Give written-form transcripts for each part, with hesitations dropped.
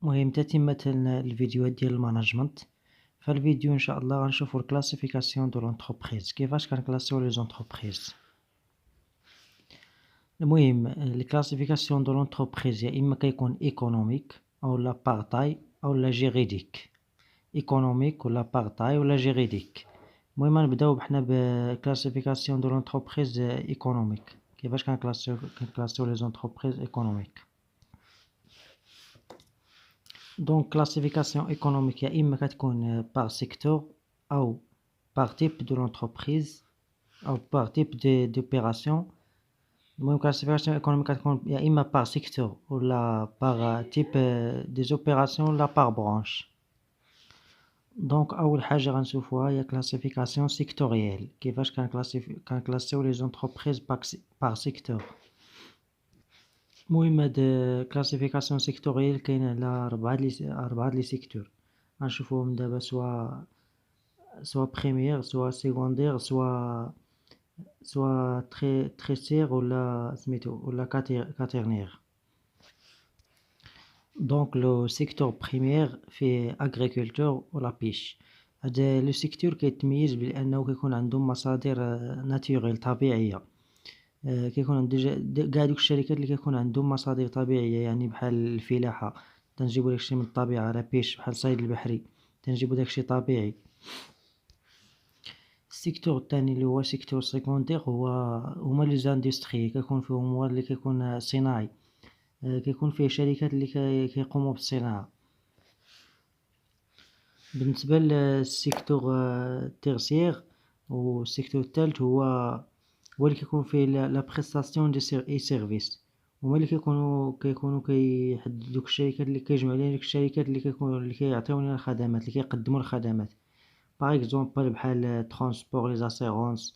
مهم تتمة الفيديوهات ديال المانجمنت. فالفيديو ان شاء الله غنشوفو الكلاسيفيكاسيون دو لونتربريز، كيفاش كنكلاسيو لي زونتربريز. المهم الكلاسيفيكاسيون دو لونتربريز يا اما كيكون ايكونوميك اولا بارتاي اولا جيريديك، ايكونوميك ولا بارتاي ولا جيريديك. المهم نبداو بحنا بكلاسيفيكاسيون دو لونتربريز ايكونوميك. كيفاش كنكلاسيو لي زونتربريز ايكونوميك. دونك كلاسيفيكاسيون ايكونوميك يا اما كتكون بار سيكتور او بار تيب دو لونتربريز او بار تيب دوبيراسيون. المهم كلاسيفيكاسيون ايكونوميك كتكون يا اما بار سيكتور ولا بار تيب دي زوبيراسيون ولا بار برانش. دونك اول حاجه غنشوفوها هي كلاسيفيكاسيون سيكتوريال، كيفاش كنكلاسيو لي زونتربريز بار سيكتور. المهم هاد كلاسيفيكاسيون سيكتوريال كاين على أربعة لي سيكتور. غنشوفوهم دابا سوا بريمير سوا سيكوندير سوا تريسير ولا سميتو ولا كاترنير. دونك لو سيكتور بريمير فيه اغريكولتور ولا بيش. هذا لو سيكتور كيتميز بانه كيكون عندهم مصادر ناتوريل طبيعيه. كيكون عند كاع دوك الشركات اللي كيكون عندهم مصادر طبيعيه، يعني بحال الفلاحه تنجيبو داكشي من الطبيعه، لا بيش بحال الصيد البحري تنجيبو داكشي طبيعي. السيكتور الثاني اللي هو سيكتور سيكوندير هما لي زاندستري، كيكون فيهم هو اللي كيكون صناعي، كيكون فيه شركات اللي كيقوموا بالصناعه. بالنسبه للسيكتور تيرسيير والسيكتور الثالث هو اللي كيكون فيه لا بريستاسيون دي اي سيرفيس، هما اللي كيكونوا كيحددوا دوك الشركات اللي كيجمعوا علينا ديك الشركات اللي كيعطيونا الخدمات اللي كيقدموا الخدمات. باغ اكزومبل بحال ترونسبور، لي زاسيرونس،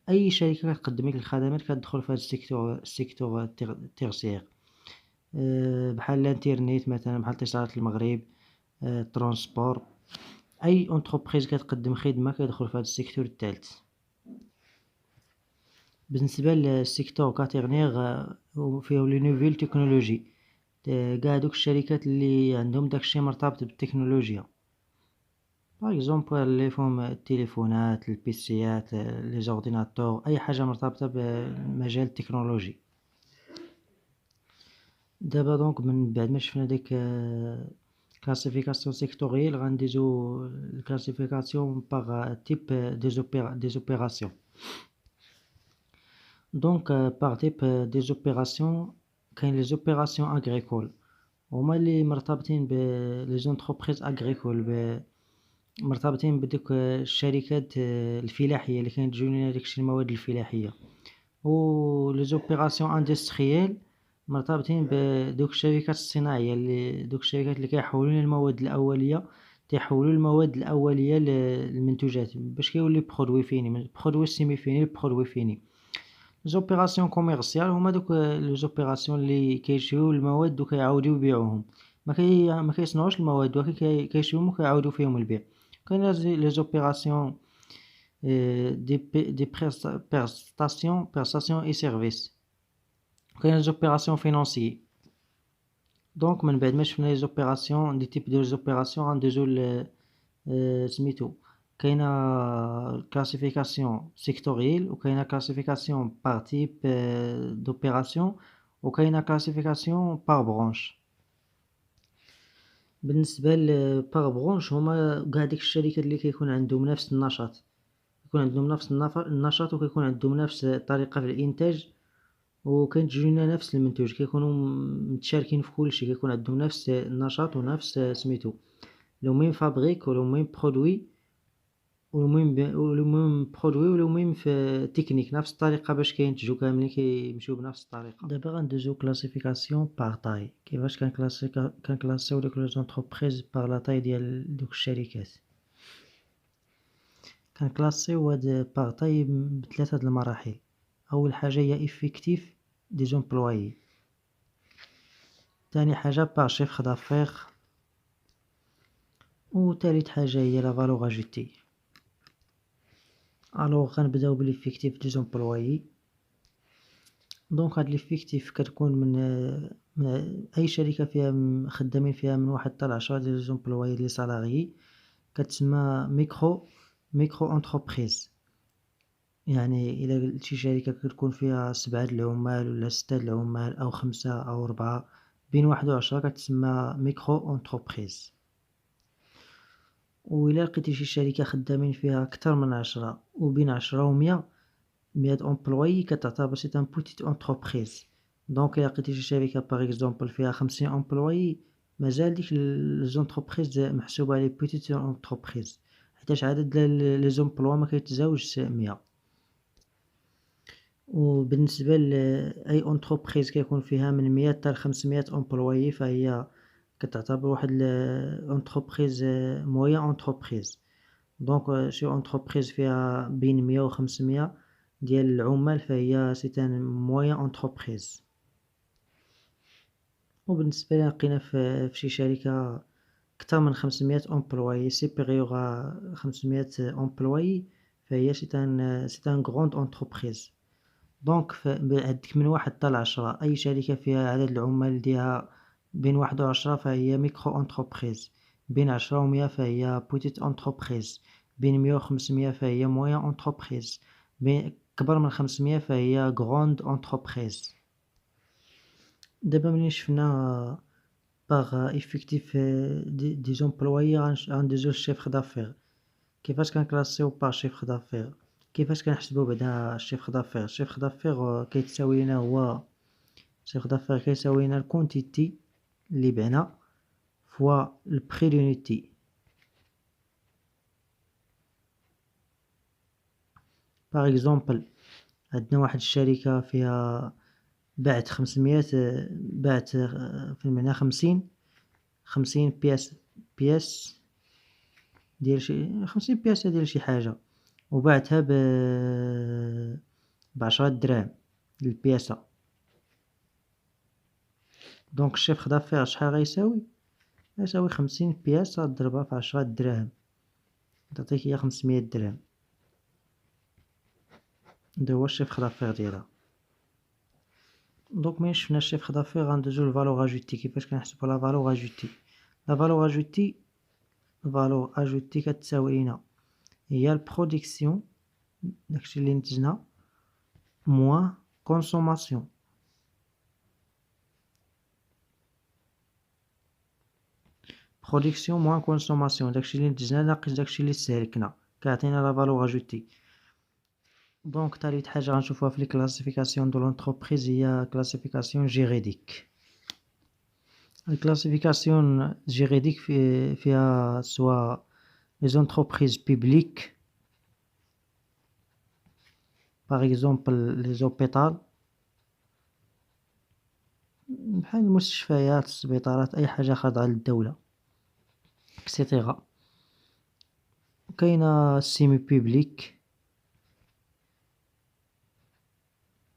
اي شركه كتقدم لك الخدمات كتدخل في هذا السيكتور تيرسيير. بحال الانترنت مثلا، بحال اتصالات المغرب، ترونسبور، اي اونتربريز كتقدم خدمه كيدخل في هذا السيكتور الثالث. بالنسبه للسيكتور كاترنير فيه لي نوفيل تكنولوجي، كاع دوك الشركات اللي عندهم داكشي مرتبط بالتكنولوجيا. باغ اكزومبل اللي فيهم التليفونات، البيسيات، لي زورديناتور، اي حاجه مرتبطه بمجال التكنولوجي. دابا دونك من بعد ما شفنا ديك كلاسيفيكاسيون سيكتوريال غندوزو الكلاسيفيكاسيون باغ تيب دي زوبيراسيون. دونك باغ تيب دي زوبيراسيون كاين لي زوبيراسيون اغريكول، هما اللي مرتبطين بلي زونتربريز اغريكول، مرتبطين بدوك الشركات الفلاحيه اللي كينتجو لنا داكشي المواد الفلاحيه. و لي زوبيراسيون اندستريال مرتبطين بدوك الشركات الصناعيه، اللي دوك الشركات اللي كيحولوا لنا المواد الاوليه، تيحولوا المواد الاوليه للمنتوجات باش كيولي برودوي فيني، من برودوي سيمي فيني لبرودوي فيني. زوبيراسيون كوميرسيال هما دوك لي زوبيراسيون اللي كيشريو المواد وكيعاودو يبيعوهم، ما كيصنعوش المواد ولكن كيشريوهم وكيعاودو فيهم البيع. كاين لي زوبيراسيون دي بريستاسيون اي سيرفيس. كاين لي زوبيراسيون فينانسيي. دونك من بعد ما شفنا لي زوبيراسيون دي تيب دو زوبيراسيون غندوزو سميتو كاينه كلاسيفيكاسيون سيكتوريال، وكاينه كلاسيفيكاسيون بار تيب دوبيراسيون، وكاينه كلاسيفيكاسيون بار برونش. بالنسبه لبار برونش هما كاع ديك الشركات اللي كيكون عندهم نفس النشاط، يكون عندهم نفس النشاط وكيكون عندهم نفس الطريقه في الانتاج وكينتجو لنا نفس المنتوج، كيكونوا متشاركين في كلشي، كيكون عندهم نفس النشاط ونفس سميتو لو ميم فابريك ولو ميم برودوي ولو ميم برودوي ولو ميم في تكنيك، نفس الطريقه باش كينتجو كاملين كيمشيو بنفس الطريقه. دابا غندوزو كلاسيفيكاسيون بار تاي، كيفاش كنكلاسيو ديك لي زونتربريز بار لا تاي ديال دوك الشركات. كنكلاسيو هاد بار تاي بثلاثه د المراحل. اول حاجه هي افيكتيف دي زومبلويي، تاني حاجه بار شيفر دافير، و تالت حاجه هي لا فالور اجوتي. الوغ غنبداو بالافيكتيف دي زومبلويي. دونك هاد ليفيكتيف كتكون من أي شركة فيها خدامين فيها من 1 حتى ل10 ديال زومبلويي لي سالاريي كتسمى ميكرو أونتربريز. يعني إلا قلت شي شركة كتكون فيها 7 د العمال ولا 6 د العمال أو 5 أو 4 بين 1 و10 كتسمى ميكرو أونتربريز. و إلا لقيتي شي شركة خدامين فيها كتر من 10 و بين 10 و100 أمبلويي كتعتبر سي ان بوتيت أونتربريز. دونك إلا لقيتي شي شركة باغ إكزومبل فيها 50 أمبلويي مازال ديك زونتربريز محسوبة لي بوتيت أونتربريز حيتاش عدد لي زومبلوا مكيتزاوجش 100. و بالنسبة لأي أونتربريز كيكون فيها من 100 حتى ل500 أمبلويي فهي كتعتبر واحد أونتربريز موين أونتربريز. دونك شي أونتربريز فيها بين 100 و 500 ديال العمال فهي سي ان موين أونتربريز. و بالنسبة إلا لقينا في شي شركة كتر من 500 أمبلويي سيبيغيوغ 500 أمبلويي فهي سي ان غروند أونتربريز. دونك عندك من 1 حتى ل10 أي شركة فيها عدد العمال ديالها بين 1 و10 فهي ميكرو أونتربريز، بين 10 و100 فهي بوتيت أونتربريز، بين 100 و500 فهي موين أونتربريز، كبر من 500 فهي غروند أونتربريز. دابا ملي شفنا باغ إفكتيف دي زومبلويي غندوزو للشيفر دافير. كيفاش كنكلاسيو باغ شيفر دافير؟ كيفاش كنحسبو بعدا الشيفر دافير؟ الشيفر دافير كيتساوي لينا هو الشيفر دافير كيساوي لينا الكونتيتي اللي بعنا فوا البري دونيتي. باغ اكزومبل عندنا واحد الشركة فيها باعت 500 باعت في المعنى 50 بياس ديال شي 50 بياسة ديال شي حاجة وباعتها ب10 دراهم للبياسة. دونك الشيفر دافير شحال غيساوي؟ غيساوي 50 بياسة ضربها في 10 دراهم تعطيك هي 500 درهم. هذا هو الشيفر دافير ديالها. دونك ملي شفنا الشيفر دافير غندوزو للفالور اجوتي. كيفاش كنحسبو لا فالور اجوتي؟ لا فالور اجوتي كتساوي لينا هي البرودكسيون داكشي اللي نتجنا موان كونسوماسيون. برودكسيون موان كونسوماسيون داكشي اللي نتجنا ناقص داكشي اللي استهلكنا كيعطينا لا فالور اجوتي. دونك تالت حاجة غنشوفوها في الكلاسيفيكاسيون دو لونتربريز هي كلاسيفيكاسيون جيريديك. الكلاسيفيكاسيون جيريديك فيها سوا لي زونتربريز بيبليك باغ اكزومبل لي زوبيطال بحال المستشفيات السبيطارات اي حاجة خاضعة للدولة اكسيتيرا. كاينة السيمي بيبليك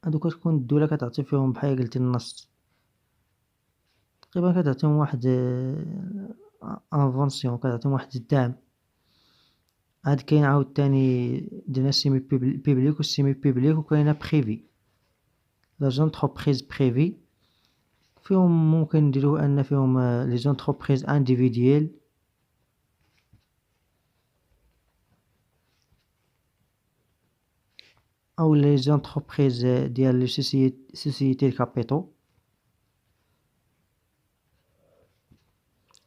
هادو كتكون الدولة كتعطي فيهم بحال قلتي النص تقريبا كتعطيهم واحد انفونسيون كتعطيهم واحد الدعم. عاد كاين عاوتاني درنا السيمي بيبليك والسيمي بيبليك وكاينة بريفي. لا زونتربريز بريفي فيهم ممكن نديرو ان فيهم لي زونتربريز انديفيدييل او لي زونتربريز ديال لي سوسيتي كابيتو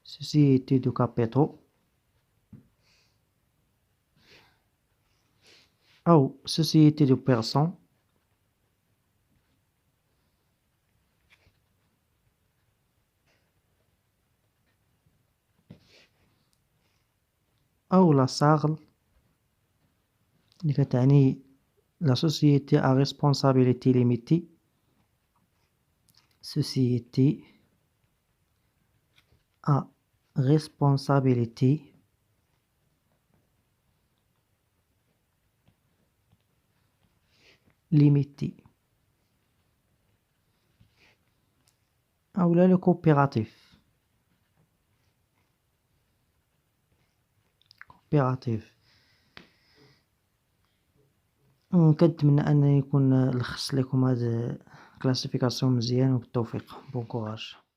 سوسيتي دو كابيتو او سوسيتي دو بيرسون او لا ساغل اللي كتعني لا سوسيتي ا ريسبونسابيلتي ليميتي société à responsabilité limitée أولا le coopératif كنتمنى أنني نكون لخّصت لكم هاد الclassification مزيان وبالتوفيق. bon courage.